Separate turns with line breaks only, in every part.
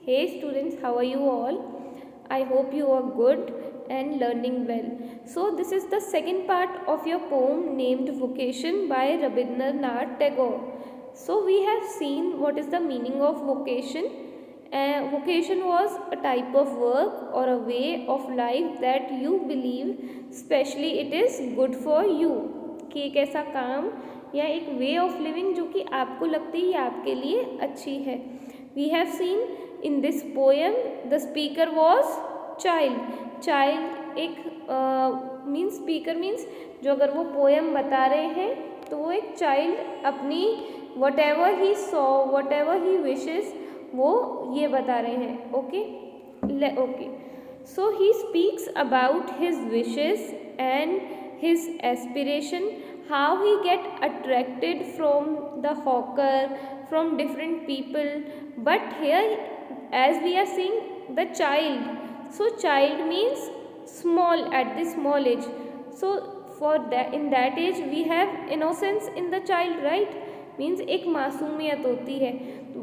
Hey students, how are you all? I hope you are good and learning well. So this is the second part of your poem named Vocation by Rabindranath Tagore. So we have seen what is the meaning of vocation. Vocation was a type of work or a way of life that you believe, especially it is good for you. कि एक ऐसा काम या एक way of living जो कि आपको लगती है आपके लिए अच्छी है. We have seen in this poem the speaker was child एक मीन्स स्पीकर मीन्स जो अगर वो पोएम बता रहे हैं तो वो एक चाइल्ड अपनी what ever he saw what ever he wishes वो ये बता रहे हैं. Okay so he speaks about his wishes and his aspiration, how he get attracted from the hawker, from different people. But here as we are seeing the child, so child means small, at the small age. So for that, in that age we have innocence in the child, right? Means एक मासूमियत होती है.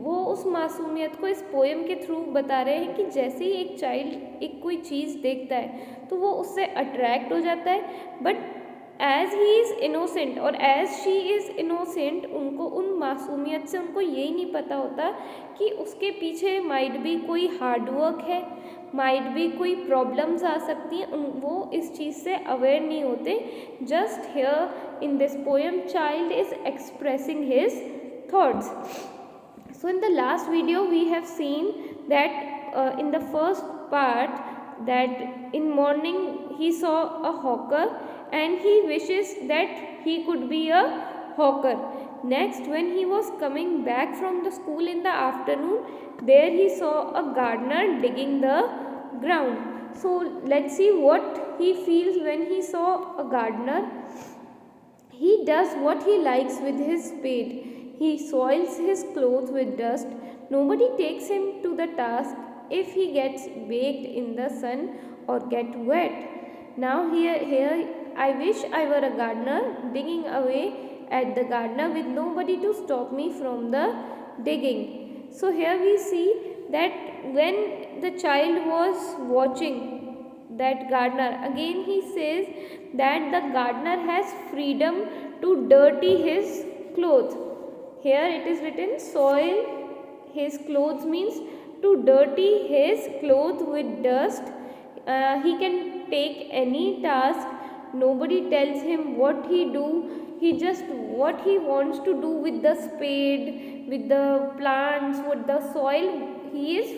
वो उस मासूमियत को इस poem के थ्रू बता रहे हैं कि जैसे ही एक चाइल्ड एक कोई चीज़ देखता है तो वो उससे अट्रैक्ट हो जाता है. But as he is innocent और एज शी इज़ इनोसेंट, उनको उन मासूमियत से उनको यही नहीं पता होता कि उसके पीछे माइट भी कोई हार्डवर्क है, माइट भी कोई प्रॉब्लम्स आ सकती हैं. वो इस चीज़ से अवेयर नहीं होते. Just here in this poem child is expressing his thoughts. So in the last video we have seen that in the first part that in morning he saw a hawker and he wishes that he could be a hawker. Next, when he was coming back from the school in the afternoon, there he saw a gardener digging the ground. So let's see what he feels when he saw a gardener. He does what he likes with his spade. He soils his clothes with dust. Nobody takes him to the task if he gets baked in the sun or get wet. Now here I wish I were a gardener digging away at the gardener with nobody to stop me from the digging. So here we see that when the child was watching that gardener, again he says that the gardener has freedom to dirty his clothes. Here it is written soil his clothes means to dirty his clothes with dust. He can take any task. Nobody tells him what he do. He just what he wants to do with the spade, with the plants, with the soil. He is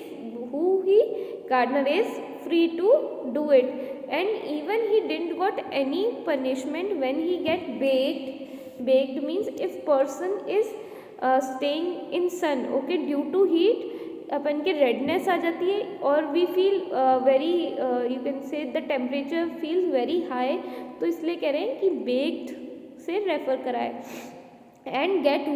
gardener is free to do it. And even he didn't got any punishment when he get baked. Baked means if person is staying in sun, okay, due to heat अपन के redness आ जाती है और we feel very you can say the temperature feels very high. तो इसलिए कह रहे हैं कि बेक्ड से रेफर कराए. एंड गेट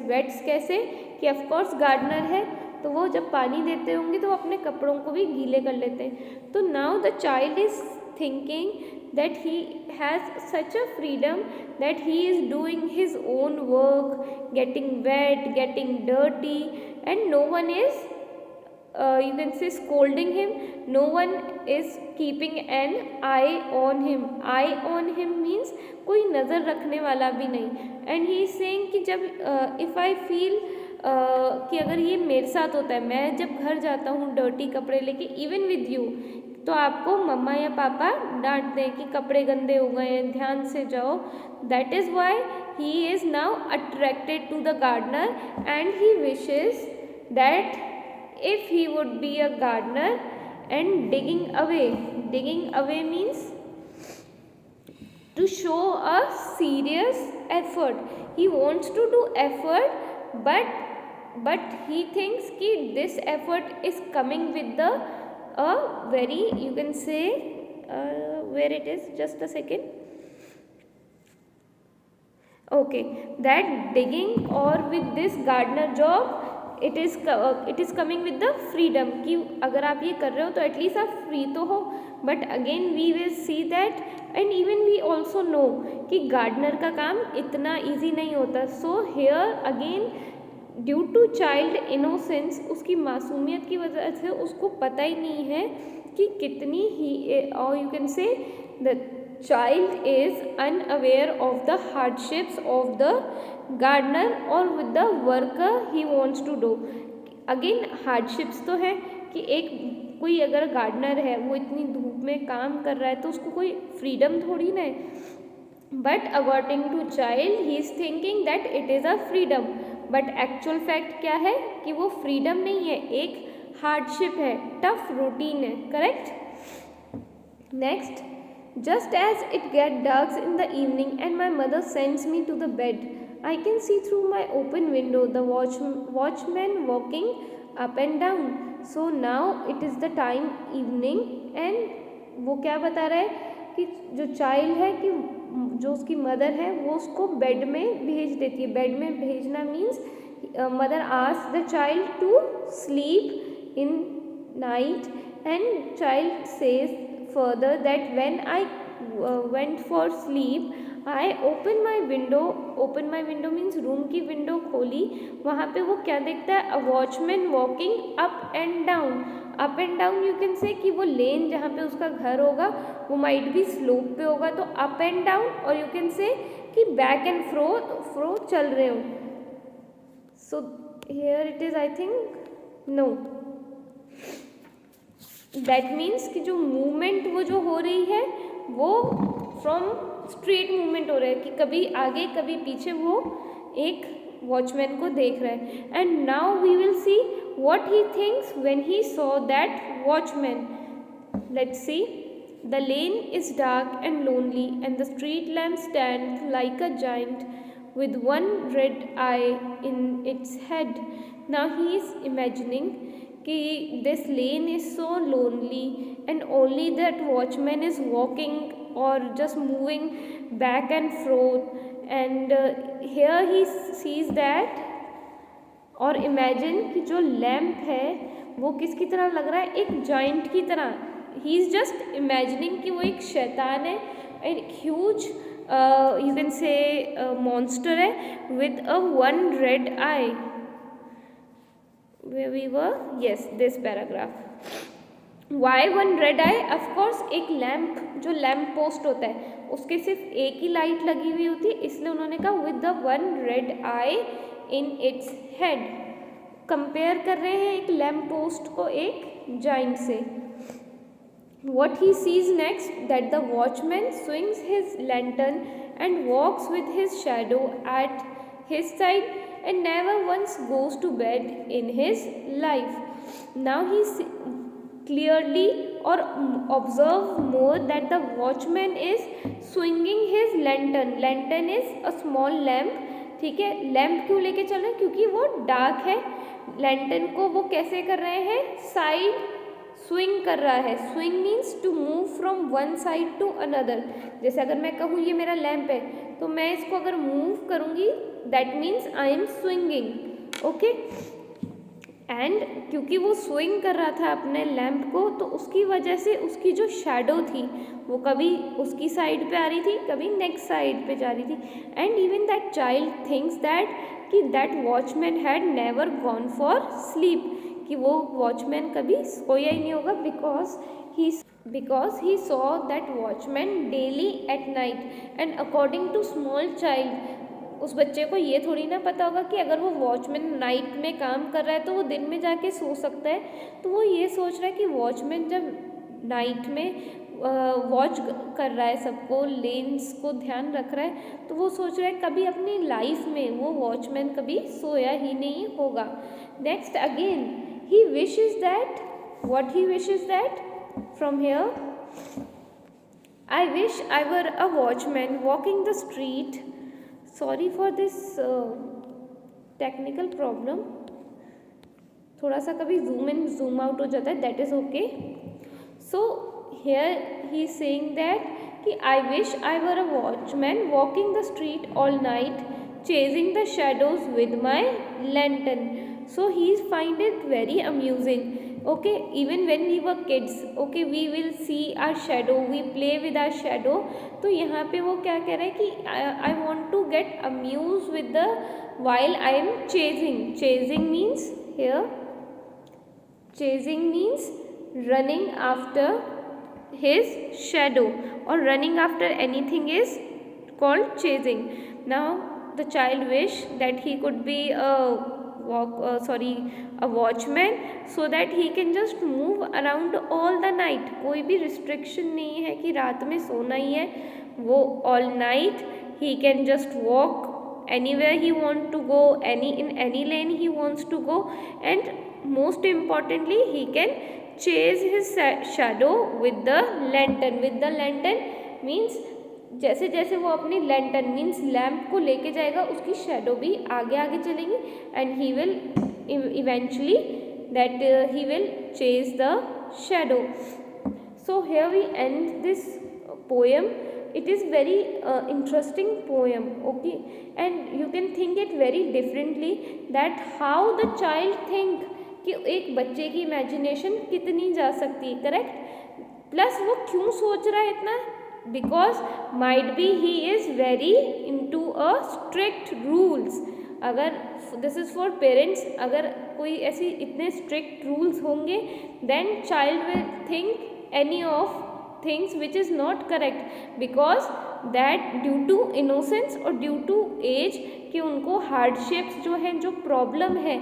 वेट्स कैसे कि ऑफकोर्स गार्डनर है तो वो जब पानी देते होंगे तो वो अपने कपड़ों को भी गीले कर लेते हैं. तो now the child is thinking that he has such a freedom that he is doing his own work, getting wet, getting dirty, and no one is you can say scolding him. No one is keeping an eye on him. Eye on him means कोई नज़र रखने वाला भी नहीं. and he is saying कि जब if I feel कि अगर ये मेरे साथ होता है, मैं जब घर जाता हूँ डर्टी कपड़े लेके इवन विद यू, तो आपको मम्मा या पापा डांटते हैं कि कपड़े गंदे हो गए हैं, ध्यान से जाओ. That is why he is now attracted to the gardener and he wishes that if he would be a gardener and digging away means to show a serious effort. He wants to do effort, but he thinks कि this effort is coming with the a very, you can say where it is, just a second. Okay, that digging or with this gardener job it is coming with the freedom कि अगर आप ये कर रहे हो तो at least आप free तो हो. But again we will see that and even we also know कि गार्डनर का काम इतना ईजी नहीं होता. So here again due to child innocence, उसकी मासूमियत की वजह से उसको पता ही नहीं है कि कितनी ही, और you can say the child is unaware of the hardships of the gardener और with the worker he wants to do. Again hardships तो है कि एक कोई अगर गार्डनर है वो इतनी धूप में काम कर रहा है तो उसको कोई फ्रीडम थोड़ी ना है, but according to child he is thinking that it is a freedom, but actual fact क्या है कि वो फ्रीडम नहीं है, एक हार्डशिप है, टफ रूटीन है। Correct. Next, just as it get dark in the evening and my mother sends me to the bed, I can see through my open window the watchman walking up and down. So now it is the time evening and वो क्या बता रहा है कि जो child है कि जो उसकी मदर है वो उसको बेड में भेज देती है। बेड में भेजना means mother ask the child to sleep in night and child says further that when I went for sleep I open my window means room की विंडो खोली, वहाँ पे वो क्या देखता है, a watchman walking up and down. Up and down you can say कि वो लेन जहाँ पे उसका घर होगा वो माइट भी स्लोप पे होगा, तो अप एंड डाउन, और यू कैन से कि बैक एंड फ्रो चल रहे हो। So here it is I think no, that means कि जो मूवमेंट वो जो हो रही है वो फ्रॉम स्ट्रेट मूवमेंट हो रहा है कि कभी आगे कभी पीछे वो एक वॉचमैन को देख रहा है। And now we will see what he thinks when he saw that watchman. Let's see. The lane is dark and lonely and the street lamp stands like a giant with one red eye in its head. Now he is imagining कि this lane is so lonely and only that watchman is walking or just moving back and forth and here he sees that, और imagine कि जो lamp है वो किसकी तरह लग रहा है, एक जाइंट की तरह। ही इज़ जस्ट इमेजिनिंग कि वो एक शैतान है, एक huge you can say monster है with a one red eye, where we were, yes, this paragraph. why one red eye? of course एक लैम्प, जो लैम्प पोस्ट होता है उसके सिर्फ एक ही लाइट लगी हुई होती है, इसलिए उन्होंने कहा with the one red eye in its head। Compare कर रहे हैं एक लैम्प पोस्ट को एक जाइंट से। What he sees next, that the watchman swings his lantern and walks with his shadow at his side and never once goes to bed in his life. Now he clearly or observe more that the watchman is swinging his lantern. Lantern is a small lamp, ठीक है। Lamp क्यों लेके चल रहे हैं, क्योंकि वो dark है। लैंटर्न को वो कैसे कर रहे हैं, साइड स्विंग कर रहा है। Swing means to move from one side to another. जैसे अगर मैं कहूँ ये मेरा लैम्प है तो मैं इसको अगर मूव करूँगी that means I am swinging, okay. And क्योंकि वो स्विंग कर रहा था अपने लैम्प को तो उसकी वजह से उसकी जो शैडो थी वो कभी उसकी साइड पे आ रही थी, कभी नेक्स्ट साइड पे जा रही थी। And even that child thinks that कि that watchman had never gone for sleep, कि वो वॉचमैन कभी सोया ही नहीं होगा, because he saw that watchman daily at night. And according to small child, उस बच्चे को ये थोड़ी ना पता होगा कि अगर वो वॉचमैन नाइट में काम कर रहा है तो वो दिन में जाके सो सकता है। तो वो ये सोच रहा है कि वॉचमैन जब नाइट में वॉच कर रहा है सबको, लेन्स को ध्यान रख रहा है, तो वो सोच रहा है कभी अपनी लाइफ में वो वॉचमैन कभी सोया ही नहीं होगा। Next again he wishes that, what he wishes that from here, I wish I were a watchman walking the street. Sorry for this technical problem, थोड़ा सा कभी zoom in zoom out हो जाता है, that is okay. So here he is saying that कि I wish I were a watchman walking the street all night chasing the shadows with my lantern. So he find it very amusing Okay, even when we were kids, okay, we will see our shadow, we play with our shadow. तो यहाँ पे वो क्या कह रहा है कि I want to get amused with the while I am chasing means here, chasing means running after his shadow or running after anything is called chasing. Now the child wish that he could be a watchman, so that he can just move around all the night. कोई भी restriction नहीं है कि रात में सोना ही है, वो all night he can just walk anywhere he want to go, in any lane he wants to go, and most importantly he can chase his shadow with the lantern means जैसे जैसे वो अपनी लैंटर्न मीन्स लैम्प को लेके जाएगा, उसकी shadow भी आगे आगे चलेगी, and he will eventually that he will chase the shadow. So here we end this poem. It is very interesting poem, okay, and you can think it very differently that how the child think कि एक बच्चे की imagination कितनी जा सकती है, correct. Plus वो क्यों सोच रहा है इतना, because might be he is very into a strict rules. अगर दिस इज़ फॉर पेरेंट्स, अगर कोई ऐसी इतने स्ट्रिक्ट रूल्स होंगे then child will think any of things which is not correct, because that due to innocence और due to age कि उनको hardships जो हैं, जो प्रॉब्लम है.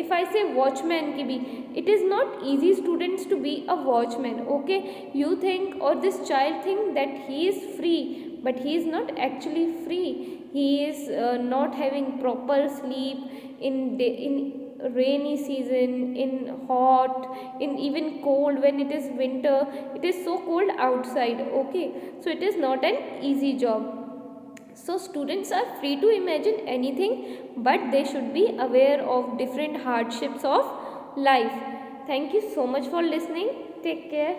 If I say watchman की भी, it is not easy students to be a watchman, okay. You think or this child think that he is free, but he is not actually free. He is not having proper sleep in rainy season, in hot, in even cold when it is winter. It is so cold outside, okay. So it is not an easy job. So students are free to imagine anything, but they should be aware of different hardships of life. Thank you so much for listening. Take care.